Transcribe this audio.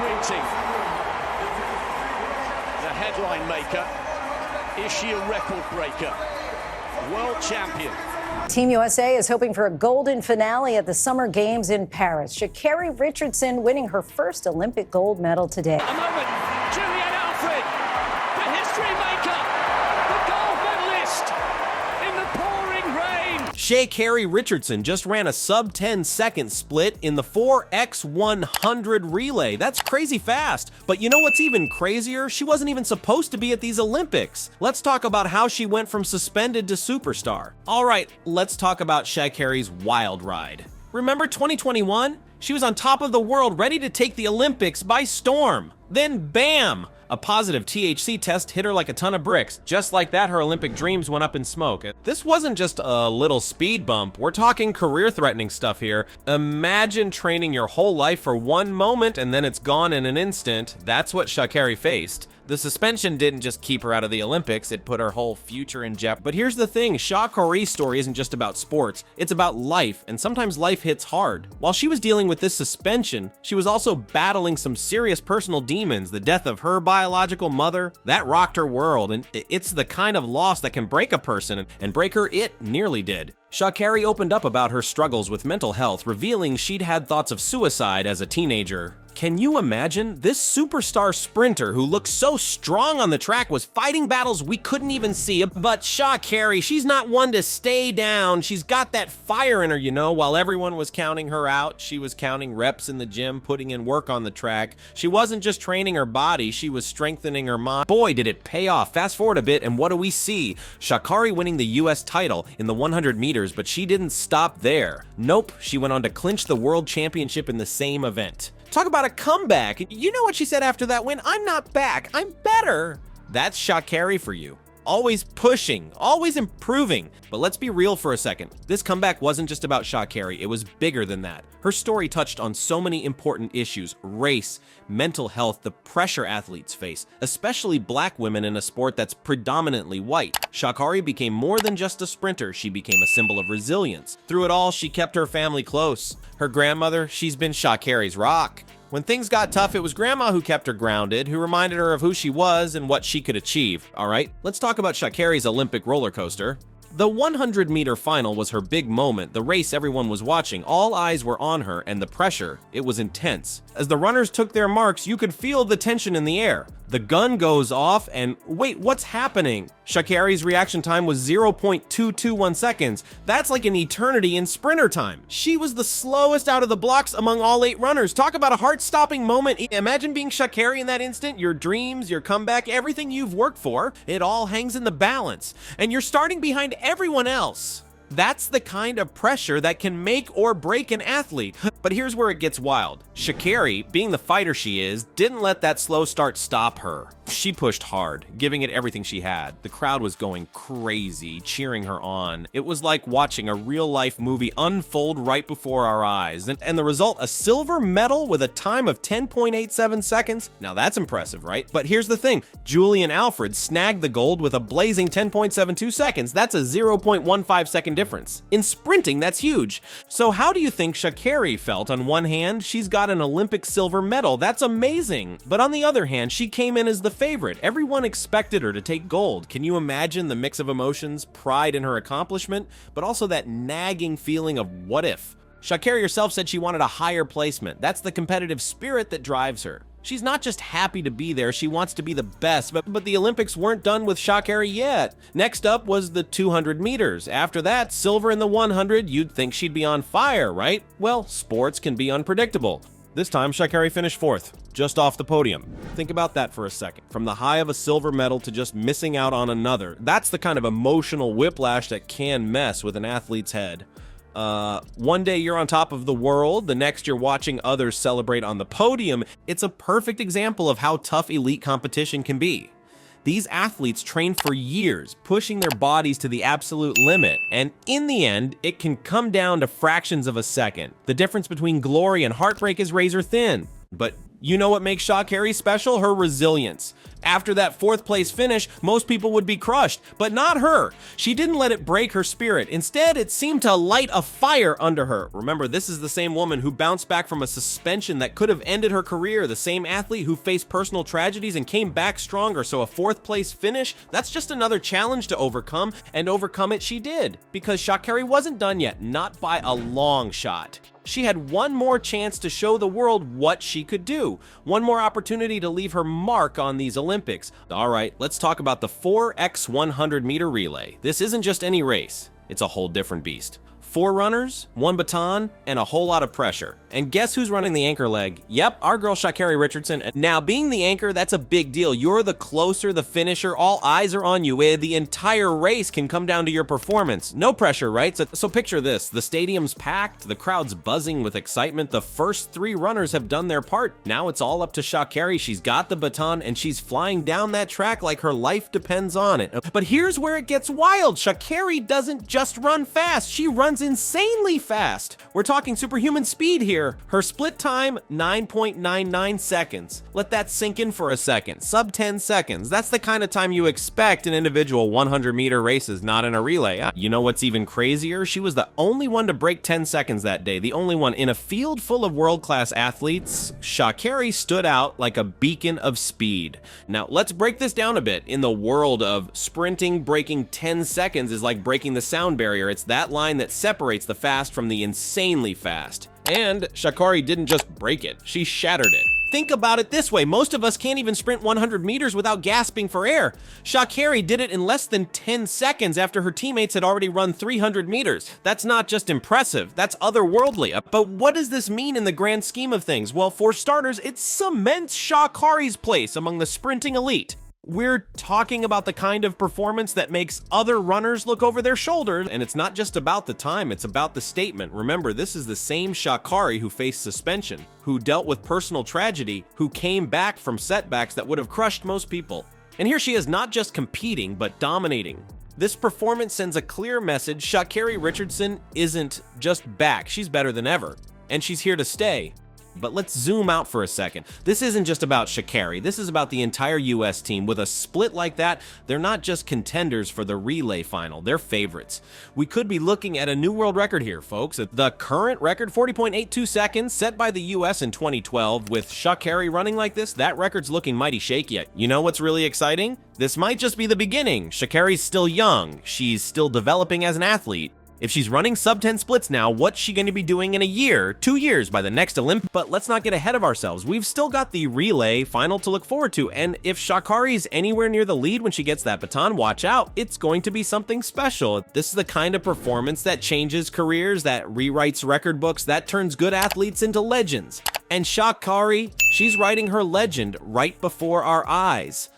greeting. The headline maker. Is she a record breaker? World champion. Team USA is hoping for a golden finale at the Summer Games in Paris. Sha'Carri Richardson winning her first Olympic gold medal today. A moment, Julian Alfred, the history maker, the gold medalist in the pouring rain. Sha'Carri Richardson just ran a sub-10 second split in the 4x100 relay. That's crazy fast. But you know what's even crazier? She wasn't even supposed to be at these Olympics. Let's talk about how she went from suspended to superstar. All right, let's talk about Sha'Carri's wild ride. Remember 2021? She was on top of the world, ready to take the Olympics by storm. Then bam! A positive THC test hit her like a ton of bricks. Just like that, her Olympic dreams went up in smoke. This wasn't just a little speed bump. We're talking career-threatening stuff here. Imagine training your whole life for one moment and then it's gone in an instant. That's what Sha'Carri faced. The suspension didn't just keep her out of the Olympics, it put her whole future in jeopardy. But here's the thing, Sha'Carri's story isn't just about sports, it's about life, and sometimes life hits hard. While she was dealing with this suspension, she was also battling some serious personal demons. The death of her biological mother, that rocked her world, and it's the kind of loss that can break a person, and break her it nearly did. Sha'Carri opened up about her struggles with mental health, revealing she'd had thoughts of suicide as a teenager. Can you imagine? This superstar sprinter who looked so strong on the track was fighting battles we couldn't even see. But Sha'Carri, she's not one to stay down. She's got that fire in her, you know. While everyone was counting her out, she was counting reps in the gym, putting in work on the track. She wasn't just training her body, she was strengthening her mind. Boy, did it pay off. Fast forward a bit, and what do we see? Sha'Carri winning the US title in the 100 meters, but she didn't stop there. Nope, she went on to clinch the world championship in the same event. Talk about a comeback. You know what she said after that win? I'm not back, I'm better. That's Sha'Carri for you. Always pushing, always improving. But let's be real for a second. This comeback wasn't just about Sha'Carri, it was bigger than that. Her story touched on so many important issues: race, mental health, the pressure athletes face, especially black women in a sport that's predominantly white. Sha'Carri became more than just a sprinter, she became a symbol of resilience. Through it all, she kept her family close. Her grandmother, she's been Sha'Carri's rock. When things got tough, it was Grandma who kept her grounded, who reminded her of who she was and what she could achieve. All right, let's talk about Sha'Carri's Olympic roller coaster. The 100-meter final was her big moment, the race everyone was watching. All eyes were on her, and the pressure, it was intense. As the runners took their marks, you could feel the tension in the air. The gun goes off, and wait, what's happening? Sha'Carri's reaction time was 0.221 seconds. That's like an eternity in sprinter time. She was the slowest out of the blocks among all 8 runners. Talk about a heart-stopping moment. Imagine being Sha'Carri in that instant. Your dreams, your comeback, everything you've worked for, it all hangs in the balance. And you're starting behind everyone else. That's the kind of pressure that can make or break an athlete. But here's where it gets wild. Sha'Carri, being the fighter she is, didn't let that slow start stop her. She pushed hard, giving it everything she had. The crowd was going crazy, cheering her on. It was like watching a real-life movie unfold right before our eyes. And the result, a silver medal with a time of 10.87 seconds? Now that's impressive, right? But here's the thing. Julian Alfred snagged the gold with a blazing 10.72 seconds. That's a 0.15 second difference. In sprinting, that's huge. So how do you think Sha'Carri felt? On one hand, she's got an Olympic silver medal. That's amazing. But on the other hand, she came in as the favorite. Everyone expected her to take gold. Can you imagine the mix of emotions, pride in her accomplishment, but also that nagging feeling of what if? Sha'Carri herself said she wanted a higher placement. That's the competitive spirit that drives her. She's not just happy to be there, she wants to be the best, but the Olympics weren't done with Sha'Carri yet. Next up was the 200 meters. After that, silver in the 100, you'd think she'd be on fire, right? Well, sports can be unpredictable. This time, Sha'Carri finished 4th, just off the podium. Think about that for a second. From the high of a silver medal to just missing out on another, that's the kind of emotional whiplash that can mess with an athlete's head. One day you're on top of the world, the next you're watching others celebrate on the podium. It's a perfect example of how tough elite competition can be. These athletes train for years, pushing their bodies to the absolute limit, and in the end, it can come down to fractions of a second. The difference between glory and heartbreak is razor thin. But You know what makes Sha'Carri special? Her resilience. After that fourth place finish, most people would be crushed, but not her. She didn't let it break her spirit. Instead, it seemed to light a fire under her. Remember, this is the same woman who bounced back from a suspension that could have ended her career, the same athlete who faced personal tragedies and came back stronger. So a fourth place finish, that's just another challenge to overcome, and overcome it she did, because Sha'Carri wasn't done yet, not by a long shot. She had one more chance to show the world what she could do. One more opportunity to leave her mark on these Olympics. All right, let's talk about the 4x100 meter relay. This isn't just any race. It's a whole different beast. 4 runners, 1 baton, and a whole lot of pressure. And guess who's running the anchor leg? Yep, our girl Sha'Carri Richardson. Now, being the anchor, that's a big deal. You're the closer, the finisher, all eyes are on you. The entire race can come down to your performance. No pressure, right? So picture this. The stadium's packed, the crowd's buzzing with excitement. The first 3 runners have done their part. Now it's all up to Sha'Carri. She's got the baton, and she's flying down that track like her life depends on it. But here's where it gets wild. Sha'Carri doesn't just run fast. She runs insanely fast. We're talking superhuman speed here. Her split time, 9.99 seconds. Let that sink in for a second. Sub 10 seconds. That's the kind of time you expect in individual 100-meter races, not in a relay. You know what's even crazier? She was the only one to break 10 seconds that day. The only one. In a field full of world-class athletes, Sha'Carri stood out like a beacon of speed. Now, let's break this down a bit. In the world of sprinting, breaking 10 seconds is like breaking the sound barrier. It's that line that separates the fast from the insanely fast. And Sha'Carri didn't just break it, she shattered it. Think about it this way, most of us can't even sprint 100 meters without gasping for air. Sha'Carri did it in less than 10 seconds after her teammates had already run 300 meters. That's not just impressive, that's otherworldly. But what does this mean in the grand scheme of things? Well, for starters, it cements Sha'Carri's place among the sprinting elite. We're talking about the kind of performance that makes other runners look over their shoulders, and it's not just about the time, it's about the statement. Remember, this is the same Sha'Carri who faced suspension, who dealt with personal tragedy, who came back from setbacks that would have crushed most people. And here she is not just competing, but dominating. This performance sends a clear message. Sha'Carri Richardson isn't just back, she's better than ever, and she's here to stay. But let's zoom out for a second. This isn't just about Sha'Carri. This is about the entire US team. With a split like that, they're not just contenders for the relay final, they're favorites. We could be looking at a new world record here, folks. The current record, 40.82 seconds, set by the US in 2012. With Sha'Carri running like this, that record's looking mighty shaky. You know what's really exciting? This might just be the beginning. Sha'Carri's still young. She's still developing as an athlete. If she's running sub 10 splits now, what's she going to be doing in a year, 2 years by the next Olympics? But let's not get ahead of ourselves. We've still got the relay final to look forward to, and if Sha'Carri's anywhere near the lead when she gets that baton, watch out. It's going to be something special. This is the kind of performance that changes careers, that rewrites record books, that turns good athletes into legends. And Sha'Carri, she's writing her legend right before our eyes.